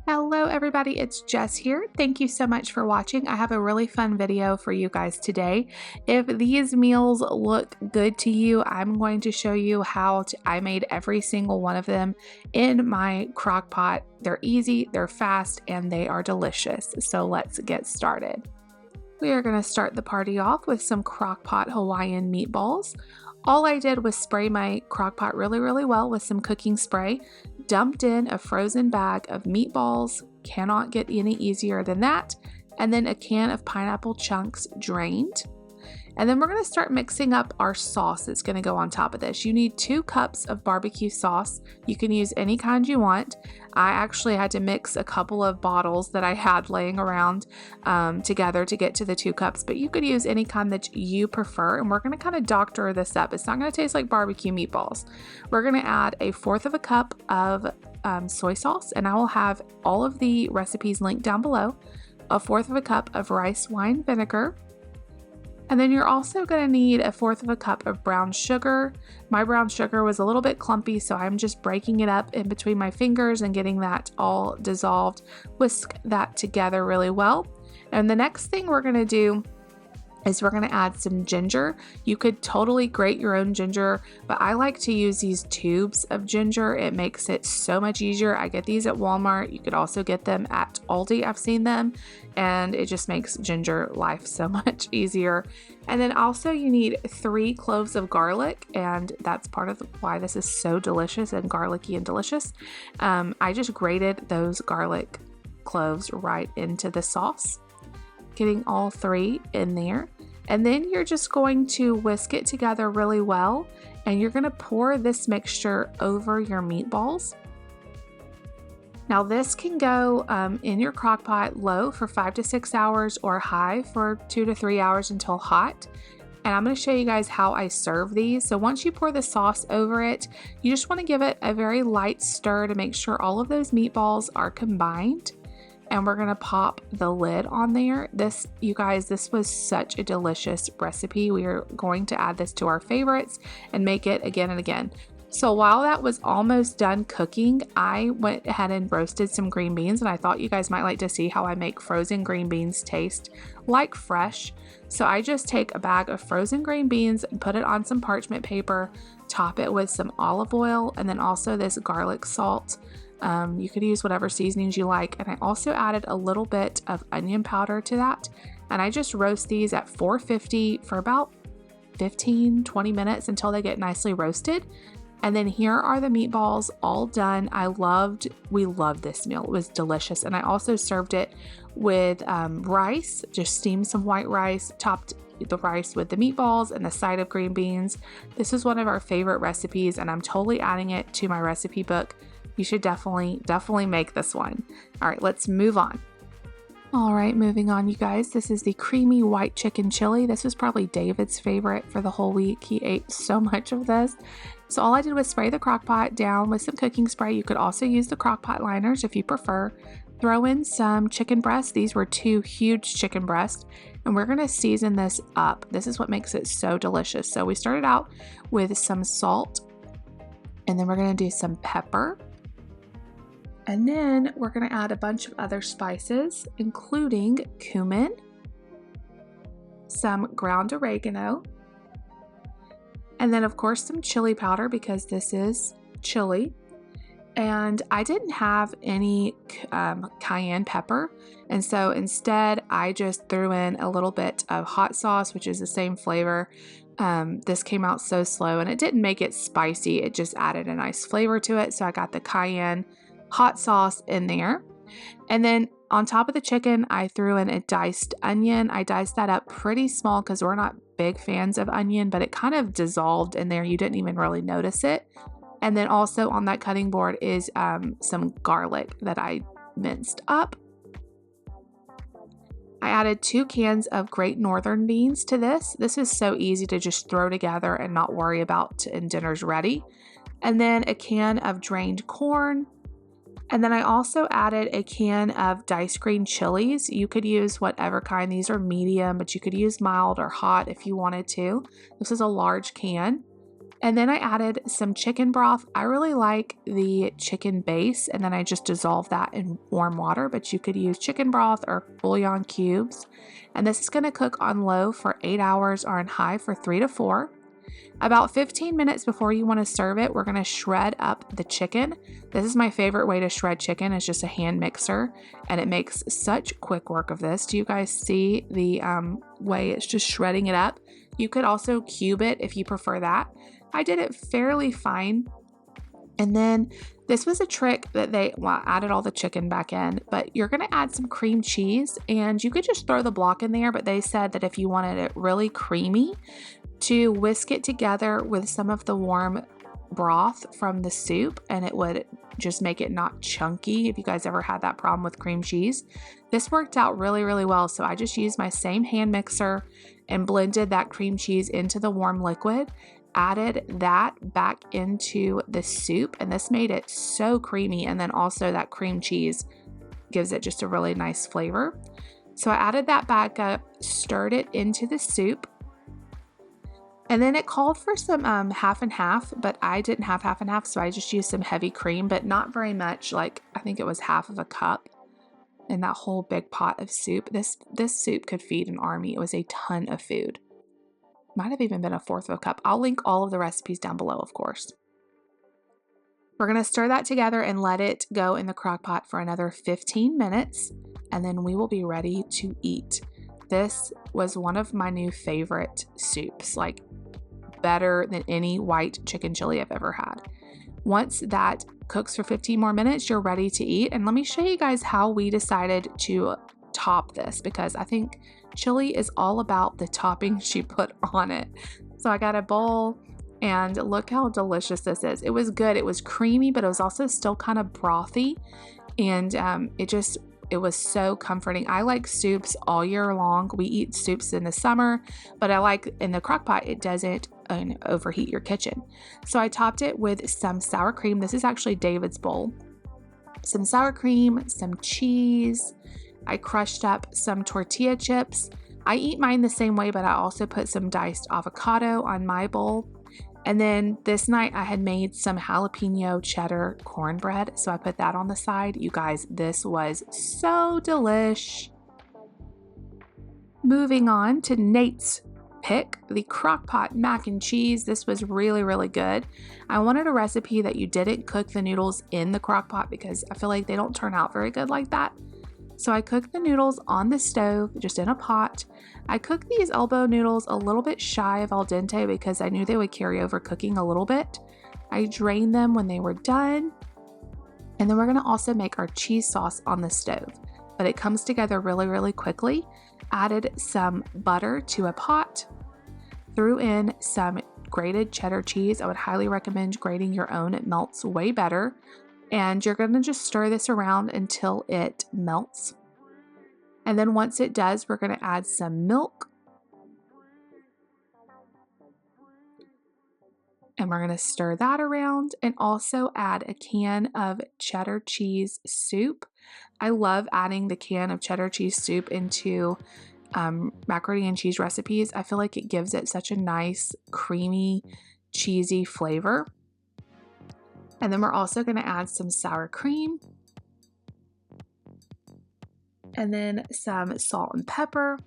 Hello everybody, it's Jess here. Thank you so much for watching. I have a really fun video for you guys today. If these meals look good to you, I'm going to show you how I made every single one of them in my crock pot. They're easy, they're fast, and they are delicious. So let's get started. We are going to start the party off with some Crockpot Hawaiian meatballs. All I did was spray my crock pot really well with some cooking spray, dumped in a frozen bag of meatballs, cannot get any easier than that, and then a can of pineapple chunks drained. And then we're going to start mixing up our sauce that's going to go on top of this. You need 2 cups of barbecue sauce. You can use any kind you want. I actually had to mix a couple of bottles that I had laying around together to get to the 2 cups, but you could use any kind that you prefer. And we're going to kind of doctor this up. It's not going to taste like barbecue meatballs. We're going to add a 1/4 of a cup of soy sauce, and I will have all of the recipes linked down below. A 1/4 of a cup of rice wine vinegar. And then you're also going to need a 1/4 of a cup of brown sugar. My brown sugar was a little bit clumpy, so I'm just breaking it up in between my fingers and getting that all dissolved. Whisk that together really well. And the next thing we're going to do is we're going to add some ginger. You could totally grate your own ginger, but I like to use these tubes of ginger. It makes it so much easier. I get these at Walmart. You could also get them at Aldi. I've seen them, and it just makes ginger life so much easier. And then also you need 3 cloves of garlic, and that's part of why this is so delicious and garlicky and delicious. I just grated those garlic cloves right into the sauce, getting all 3 in there. And then you're just going to whisk it together really well, and you're going to pour this mixture over your meatballs. Now this can go in your crock pot low for 5 to 6 hours or high for 2 to 3 hours until hot. And I'm going to show you guys how I serve these. So once you pour the sauce over it, you just want to give it a very light stir to make sure all of those meatballs are combined. And we're going to pop the lid on there. This, you guys, this was such a delicious recipe. We are going to add this to our favorites and make it again and again. So while that was almost done cooking, I went ahead and roasted some green beans, and I thought you guys might like to see how I make frozen green beans taste like fresh. So I just take a bag of frozen green beans and put it on some parchment paper, top it with some olive oil, and then also this garlic salt. You could use whatever seasonings you like, and I also added a little bit of onion powder to that, and I just roast these at 450 for about 15-20 minutes until they get nicely roasted. And then here are the meatballs all done. We loved this meal. It was delicious, and I also served it with rice. Just steamed some white rice, topped the rice with the meatballs and the side of green beans. This is one of our favorite recipes, and I'm totally adding it to my recipe book. You should definitely make this one. All right, let's move on. All right, moving on, you guys. This is the creamy white chicken chili. This was probably David's favorite for the whole week. He ate so much of this. So all I did was spray the crock pot down with some cooking spray. You could also use the crock pot liners if you prefer. Throw in some chicken breasts. These were 2 huge chicken breasts, and we're going to season this up. This is what makes it so delicious. So we started out with some salt, and then we're going to do some pepper. And then we're going to add a bunch of other spices, including cumin, some ground oregano, and then of course some chili powder because this is chili. And I didn't have any cayenne pepper, and so instead I just threw in a little bit of hot sauce, which is the same flavor. This came out so slow, and it didn't make it spicy. It just added a nice flavor to it. So I got the cayenne hot sauce in there. And then on top of the chicken, I threw in a diced onion. I diced that up pretty small because we're not big fans of onion, but it kind of dissolved in there. You didn't even really notice it. And then also on that cutting board is some garlic that I minced up. I added 2 cans of Great Northern beans to this. This is so easy to just throw together and not worry about, and dinner's ready. And then a can of drained corn. And then I also added a can of diced green chilies. You could use whatever kind. These are medium, but you could use mild or hot if you wanted to. This is a large can. And then I added some chicken broth. I really like the chicken base, and then I just dissolve that in warm water, but you could use chicken broth or bouillon cubes. And this is going to cook on low for 8 hours or on high for 3 to 4. About 15 minutes before you want to serve it, we're going to shred up the chicken. This is my favorite way to shred chicken, is just a hand mixer, and it makes such quick work of this. Do you guys see the way it's just shredding it up? You could also cube it if you prefer that. I did it fairly fine. And then this was a trick that I added all the chicken back in, but you're going to add some cream cheese, and you could just throw the block in there, but they said that if you wanted it really creamy, to whisk it together with some of the warm broth from the soup, and it would just make it not chunky. If you guys ever had that problem with cream cheese, this worked out really, really well. So I just used my same hand mixer and blended that cream cheese into the warm liquid, added that back into the soup, and this made it so creamy. And then also that cream cheese gives it just a really nice flavor. So I added that back up, stirred it into the soup. And then it called for some half and half, but I didn't have half and half, so I just used some heavy cream, but not very much. Like, I think it was half of a cup in that whole big pot of soup. This soup could feed an army. It was a ton of food. Might have even been a fourth of a cup. I'll link all of the recipes down below, of course. We're going to stir that together and let it go in the crock pot for another 15 minutes, and then we will be ready to eat. This was one of my new favorite soups, like better than any white chicken chili I've ever had. Once that cooks for 15 more minutes, you're ready to eat. And let me show you guys how we decided to top this, because I think chili is all about the toppings you put on it. So I got a bowl, and look how delicious this is. It was good. It was creamy, but it was also still kind of brothy, and it was so comforting. I like soups all year long. We eat soups in the summer, but I like in the crock pot, it doesn't overheat your kitchen. So I topped it with some sour cream. This is actually David's bowl. Some sour cream, some cheese. I crushed up some tortilla chips. I eat mine the same way, but I also put some diced avocado on my bowl. And then this night I had made some jalapeno cheddar cornbread, so I put that on the side. You guys, this was so delish. Moving on to Nate's pick, the Crockpot mac and cheese. This was really, really good. I wanted a recipe that you didn't cook the noodles in the Crockpot, because I feel like they don't turn out very good like that. So I cooked the noodles on the stove, just in a pot. I cooked these elbow noodles a little bit shy of al dente because I knew they would carry over cooking a little bit. I drained them when they were done. And then we're going to also make our cheese sauce on the stove, but it comes together really, really quickly. Added some butter to a pot, threw in some grated cheddar cheese. I would highly recommend grating your own. It melts way better. And you're going to just stir this around until it melts. And then once it does, we're going to add some milk. And we're going to stir that around and also add a can of cheddar cheese soup. I love adding the can of cheddar cheese soup into macaroni and cheese recipes. I feel like it gives it such a nice, creamy, cheesy flavor. And then we're also going to add some sour cream, and then some salt and pepper.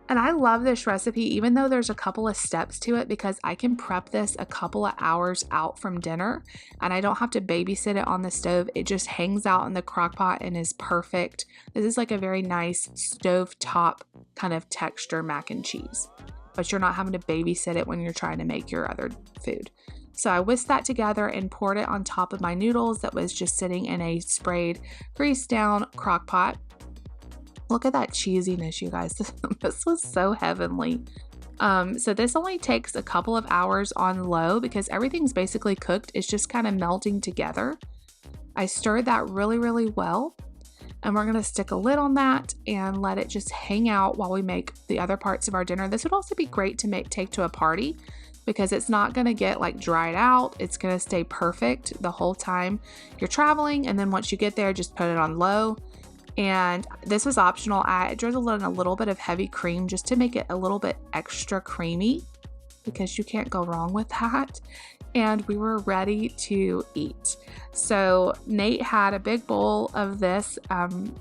And I love this recipe, even though there's a couple of steps to it, because I can prep this a couple of hours out from dinner and I don't have to babysit it on the stove. It just hangs out in the crock pot and is perfect. This is like a very nice stovetop kind of texture mac and cheese, but you're not having to babysit it when you're trying to make your other food. So I whisked that together and poured it on top of my noodles that was just sitting in a sprayed, greased down crock pot. Look at that cheesiness, you guys. This was so heavenly. So this only takes a couple of hours on low because everything's basically cooked. It's just kind of melting together. I stirred that really, really well. And we're going to stick a lid on that and let it just hang out while we make the other parts of our dinner. This would also be great to take to a party, because it's not going to get like dried out. It's going to stay perfect the whole time you're traveling. And then once you get there, just put it on low. And this was optional. I drizzled in a little bit of heavy cream just to make it a little bit extra creamy. because you can't go wrong with that. And we were ready to eat. So Nate had a big bowl of this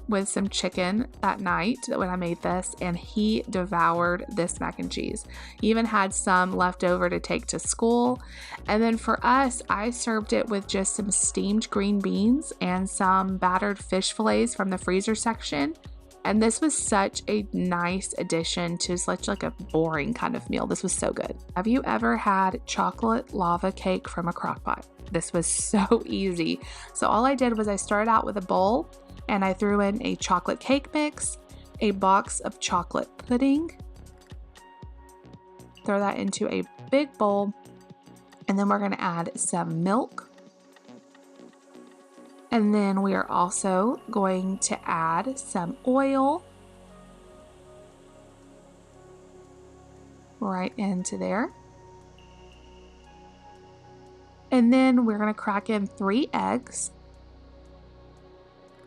with some chicken that night when I made this, and he devoured this mac and cheese. He even had some left over to take to school. And then for us, I served it with just some steamed green beans and some battered fish fillets from the freezer section. And this was such a nice addition to such like a boring kind of meal. This was so good. Have you ever had chocolate lava cake from a Crockpot? This was so easy. So all I did was I started out with a bowl and I threw in a chocolate cake mix, a box of chocolate pudding, throw that into a big bowl, and then we're going to add some milk. And then we are also going to add some oil right into there. And then we're going to crack in 3 eggs.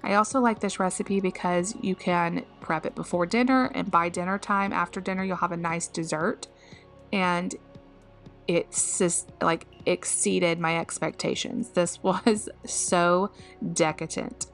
I also like this recipe because you can prep it before dinner, and by dinner time, after dinner, you'll have a nice dessert. And it's just like exceeded my expectations. This was so decadent.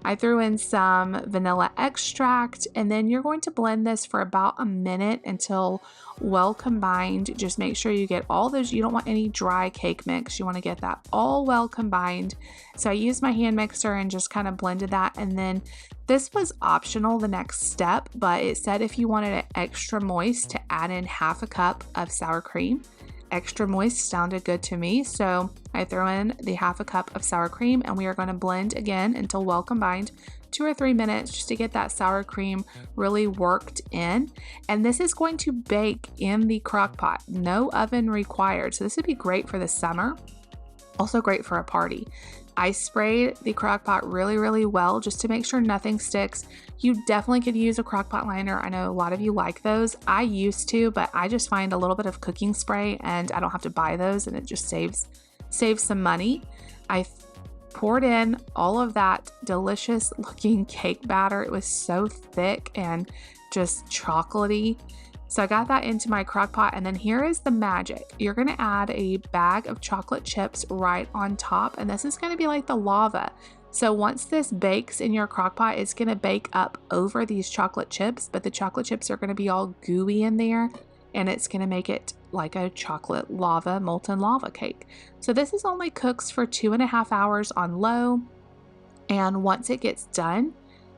I threw in some vanilla extract, and then you're going to blend this for about a minute until well combined. Just make sure you get all those. You don't want any dry cake mix. You want to get that all well combined. So I used my hand mixer and just kind of blended that. And then this was optional, the next step, but it said if you wanted it extra moist to add in half a cup of sour cream. Extra moist sounded good to me, so I threw in the half a cup of sour cream, and we are going to blend again until well combined, 2 or 3 minutes, just to get that sour cream really worked in. And this is going to bake in the crock pot, no oven required. So this would be great for the summer, also great for a party. I sprayed the crock pot really, really well just to make sure nothing sticks. You definitely could use a crock pot liner. I know a lot of you like those. I used to, but I just find a little bit of cooking spray and I don't have to buy those, and it just saves some money. I poured in all of that delicious looking cake batter. It was so thick and just chocolatey. So I got that into my crock pot, and then here is the magic. You're going to add a bag of chocolate chips right on top, and this is going to be like the lava. So once this bakes in your crock pot, it's going to bake up over these chocolate chips, but the chocolate chips are going to be all gooey in there, and it's going to make it like a chocolate lava, molten lava cake. So this is only cooks for 2.5 hours on low, and once it gets done,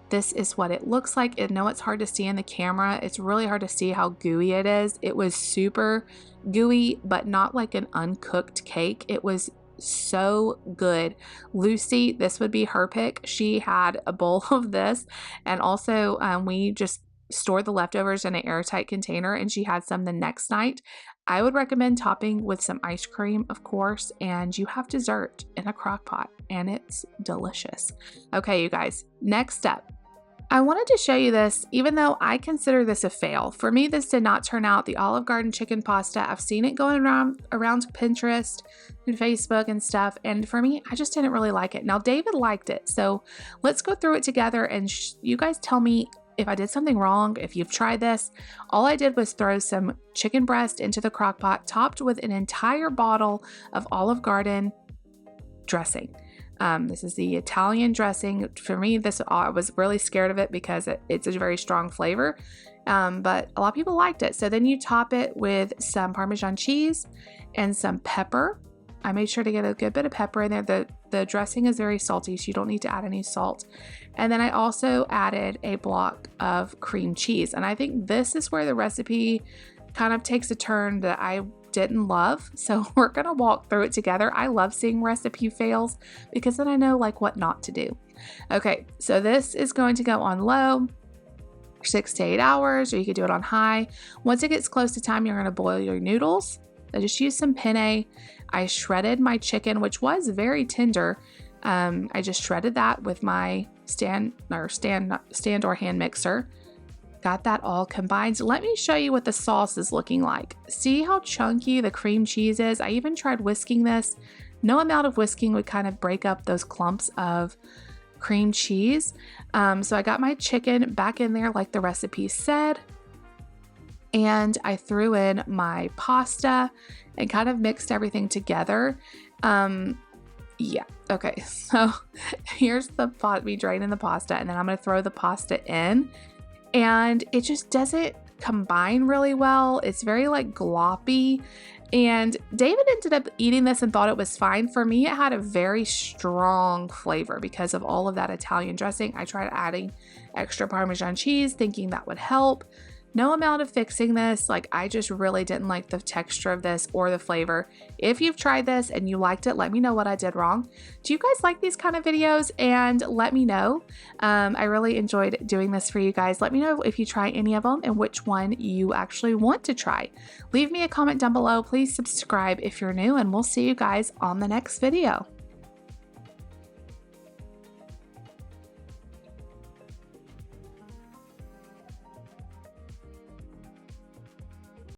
this is what it looks like. I know it's hard to see in the camera. It's really hard to see how gooey it is. It was super gooey, but not like an uncooked cake. It was so good. Lucy, this would be her pick. She had a bowl of this, and also we just stored the leftovers in an airtight container, and she had some the next night. I would recommend topping with some ice cream, of course, and you have dessert in a crock pot, and it's delicious. Okay, you guys, next up. I wanted to show you this, even though I consider this a fail. For me, this did not turn out. The Olive Garden chicken pasta, I've seen it going around Pinterest and Facebook and stuff, and for me, I just didn't really like it. Now, David liked it, so let's go through it together, and you guys tell me if I did something wrong, if you've tried this. All I did was throw some chicken breast into the crock pot, topped with an entire bottle of Olive Garden dressing. This is the Italian dressing. For me, I was really scared of it because it's a very strong flavor, but a lot of people liked it. So then you top it with some Parmesan cheese and some pepper. I made sure to get a good bit of pepper in there. The dressing is very salty, so you don't need to add any salt. And then I also added a block of cream cheese. And I think this is where the recipe kind of takes a turn that I didn't love. So we're going to walk through it together. I love seeing recipe fails because then I know like what not to do. Okay, so this is going to go on low 6 to 8 hours, or you could do it on high. Once it gets close to time, you're going to boil your noodles. I just used some penne. I shredded my chicken, which was very tender. I just shredded that with my stand or hand mixer. Got that all combined. So let me show you what the sauce is looking like. See how chunky the cream cheese is? I even tried whisking this. No amount of whisking would kind of break up those clumps of cream cheese. So I got my chicken back in there like the recipe said. and I threw in my pasta and kind of mixed everything together. Yeah, okay, so here's the pot, me draining the pasta, and then I'm gonna throw the pasta in, and it just doesn't combine really well. It's very like gloppy, and David ended up eating this and thought it was fine. For me, it had a very strong flavor because of all of that Italian dressing. I tried adding extra Parmesan cheese thinking that would help. No amount of fixing this. Like, I just really didn't like the texture of this or the flavor. If you've tried this and you liked it, let me know what I did wrong. Do you guys like these kind of videos? And let me know. I really enjoyed doing this for you guys. Let me know if you try any of them and which one you actually want to try. Leave me a comment down below. Please subscribe if you're new, and we'll see you guys on the next video.